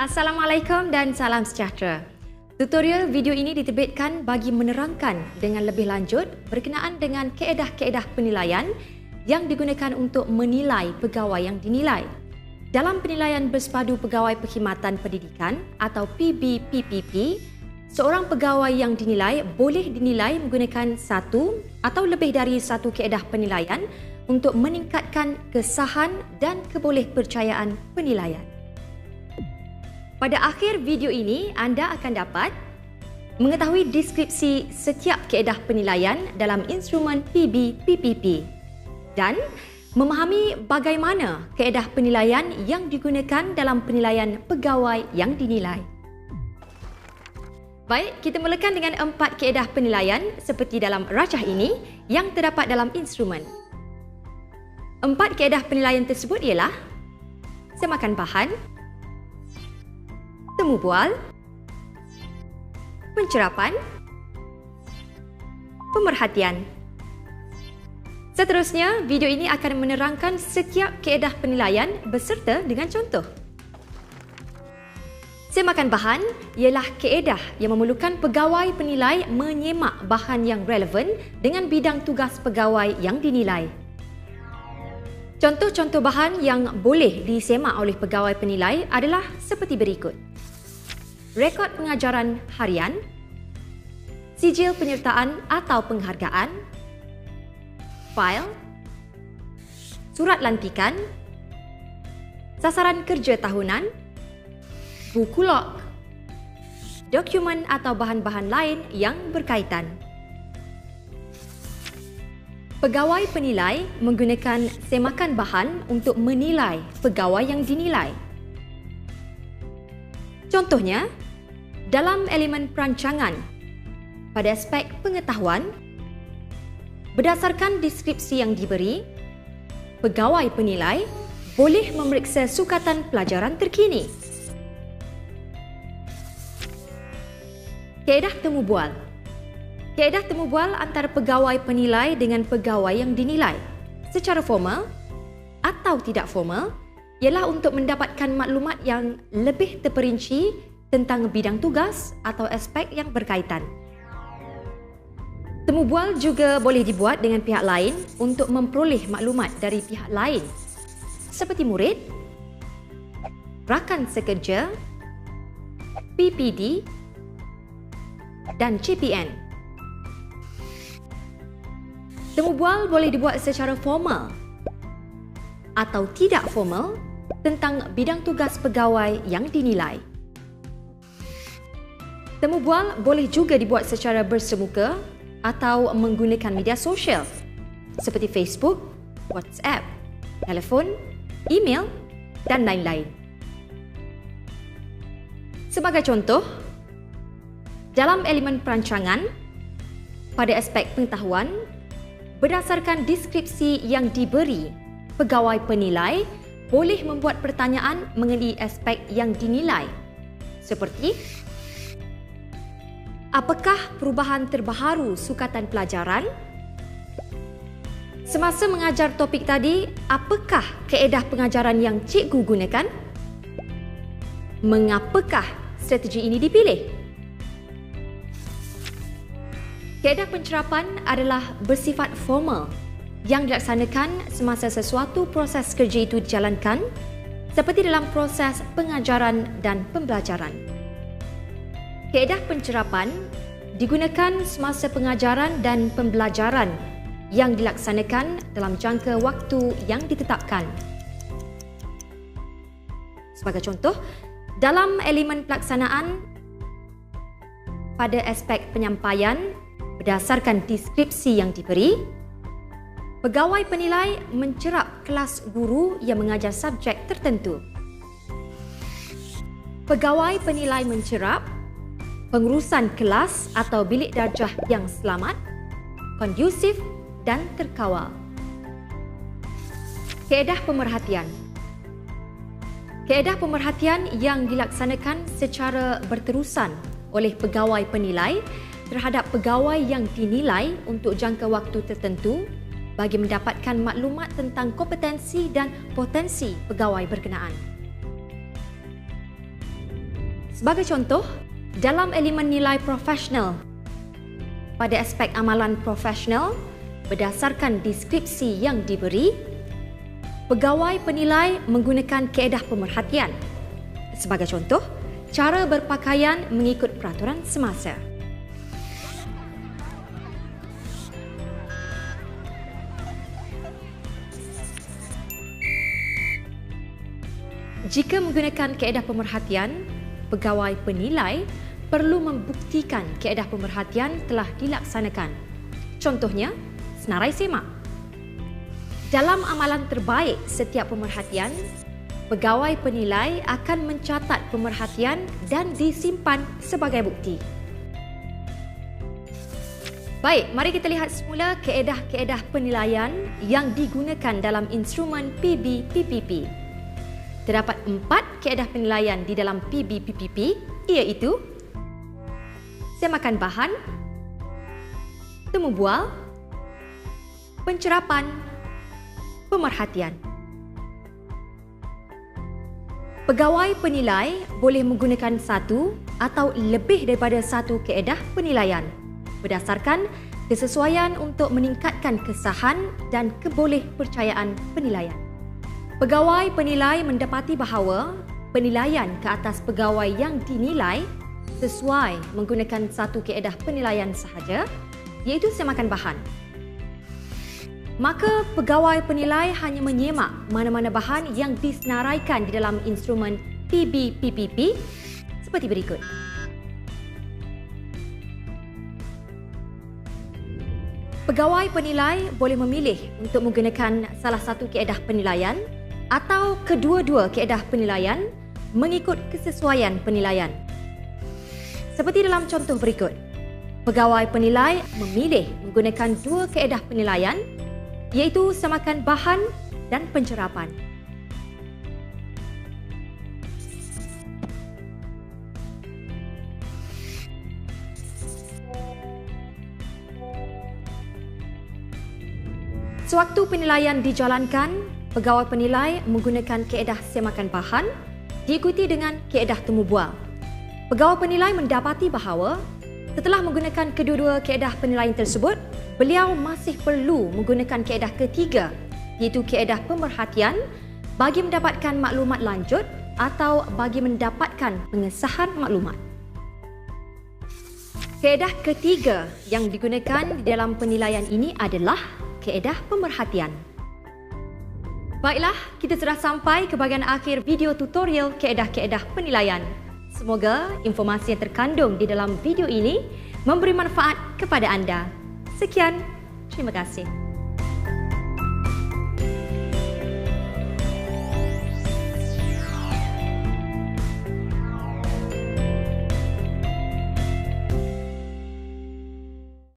Assalamualaikum dan salam sejahtera. Tutorial video ini diterbitkan bagi menerangkan dengan lebih lanjut berkenaan dengan kaedah-kaedah penilaian yang digunakan untuk menilai pegawai yang dinilai. Dalam penilaian bersepadu pegawai perkhidmatan pendidikan atau PBPPP, seorang pegawai yang dinilai boleh dinilai menggunakan satu atau lebih dari satu kaedah penilaian untuk meningkatkan kesahan dan kebolehpercayaan penilaian. Pada akhir video ini, anda akan dapat mengetahui deskripsi setiap kaedah penilaian dalam instrumen PBPPP dan memahami bagaimana kaedah penilaian yang digunakan dalam penilaian pegawai yang dinilai. Baik, kita mulakan dengan 4 kaedah penilaian seperti dalam rajah ini yang terdapat dalam instrumen. 4 kaedah penilaian tersebut ialah semakan bahan, temu bual, pencerapan, pemerhatian. Seterusnya, video ini akan menerangkan setiap kaedah penilaian beserta dengan contoh. Semakan bahan ialah kaedah yang memerlukan pegawai penilai menyemak bahan yang relevan dengan bidang tugas pegawai yang dinilai. Contoh-contoh bahan yang boleh disemak oleh pegawai penilai adalah seperti berikut. Rekod pengajaran harian, sijil penyertaan atau penghargaan, fail, surat lantikan, sasaran kerja tahunan, buku log, dokumen atau bahan-bahan lain yang berkaitan. Pegawai penilai menggunakan semakan bahan untuk menilai pegawai yang dinilai. Contohnya, dalam elemen perancangan, pada aspek pengetahuan, berdasarkan deskripsi yang diberi, pegawai penilai boleh memeriksa sukatan pelajaran terkini. Kaedah temu bual. Kaedah temu bual antara pegawai penilai dengan pegawai yang dinilai secara formal atau tidak formal ialah untuk mendapatkan maklumat yang lebih terperinci tentang bidang tugas atau aspek yang berkaitan. Temu bual juga boleh dibuat dengan pihak lain untuk memperoleh maklumat dari pihak lain seperti murid, rakan sekerja, PPD dan CPN. Temu bual boleh dibuat secara formal atau tidak formal tentang bidang tugas pegawai yang dinilai. Temu bual boleh juga dibuat secara bersemuka atau menggunakan media sosial seperti Facebook, WhatsApp, telefon, email dan lain-lain. Sebagai contoh, dalam elemen perancangan, pada aspek pengetahuan, berdasarkan deskripsi yang diberi, pegawai penilai boleh membuat pertanyaan mengenai aspek yang dinilai seperti apakah perubahan terbaharu sukatan pelajaran? Semasa mengajar topik tadi, apakah kaedah pengajaran yang cikgu gunakan? Mengapakah strategi ini dipilih? Kaedah pencerapan adalah bersifat formal yang dilaksanakan semasa sesuatu proses kerja itu dijalankan seperti dalam proses pengajaran dan pembelajaran. Kaedah pencerapan digunakan semasa pengajaran dan pembelajaran yang dilaksanakan dalam jangka waktu yang ditetapkan. Sebagai contoh, dalam elemen pelaksanaan pada aspek penyampaian berdasarkan deskripsi yang diberi, pegawai penilai mencerap kelas guru yang mengajar subjek tertentu. Pegawai penilai mencerap pengurusan kelas atau bilik darjah yang selamat, kondusif dan terkawal. Kaedah pemerhatian. Kaedah pemerhatian yang dilaksanakan secara berterusan oleh pegawai penilai terhadap pegawai yang dinilai untuk jangka waktu tertentu bagi mendapatkan maklumat tentang kompetensi dan potensi pegawai berkenaan. Sebagai contoh, dalam elemen nilai profesional, pada aspek amalan profesional, berdasarkan deskripsi yang diberi, pegawai penilai menggunakan kaedah pemerhatian. Sebagai contoh, cara berpakaian mengikut peraturan semasa. Jika menggunakan kaedah pemerhatian, pegawai penilai perlu membuktikan kaedah pemerhatian telah dilaksanakan. Contohnya, senarai semak. Dalam amalan terbaik setiap pemerhatian, pegawai penilai akan mencatat pemerhatian dan disimpan sebagai bukti. Baik, mari kita lihat semula kaedah-kaedah penilaian yang digunakan dalam instrumen PB-PPP. Terdapat 4 kaedah penilaian di dalam PB-PPP, iaitu semakan bahan, temu bual, pencerapan, pemerhatian. Pegawai penilai boleh menggunakan satu atau lebih daripada satu kaedah penilaian berdasarkan kesesuaian untuk meningkatkan kesahan dan kebolehpercayaan penilaian. Pegawai penilai mendapati bahawa penilaian ke atas pegawai yang dinilai sesuai menggunakan satu kaedah penilaian sahaja, iaitu semakan bahan. Maka pegawai penilai hanya menyemak mana-mana bahan yang disenaraikan di dalam instrumen PB-PPP seperti berikut. Pegawai penilai boleh memilih untuk menggunakan salah satu kaedah penilaian atau kedua-dua kaedah penilaian mengikut kesesuaian penilaian. Seperti dalam contoh berikut, pegawai penilai memilih menggunakan dua kaedah penilaian, iaitu semakan bahan dan pencerapan. Sewaktu penilaian dijalankan, pegawai penilai menggunakan kaedah semakan bahan diikuti dengan kaedah temu bual. Pegawai penilai mendapati bahawa setelah menggunakan kedua-dua kaedah penilaian tersebut, beliau masih perlu menggunakan kaedah ketiga, iaitu kaedah pemerhatian bagi mendapatkan maklumat lanjut atau bagi mendapatkan pengesahan maklumat. Kaedah ketiga yang digunakan di dalam penilaian ini adalah kaedah pemerhatian. Baiklah, kita sudah sampai ke bahagian akhir video tutorial kaedah-kaedah penilaian. Semoga informasi yang terkandung di dalam video ini memberi manfaat kepada anda. Sekian, terima kasih.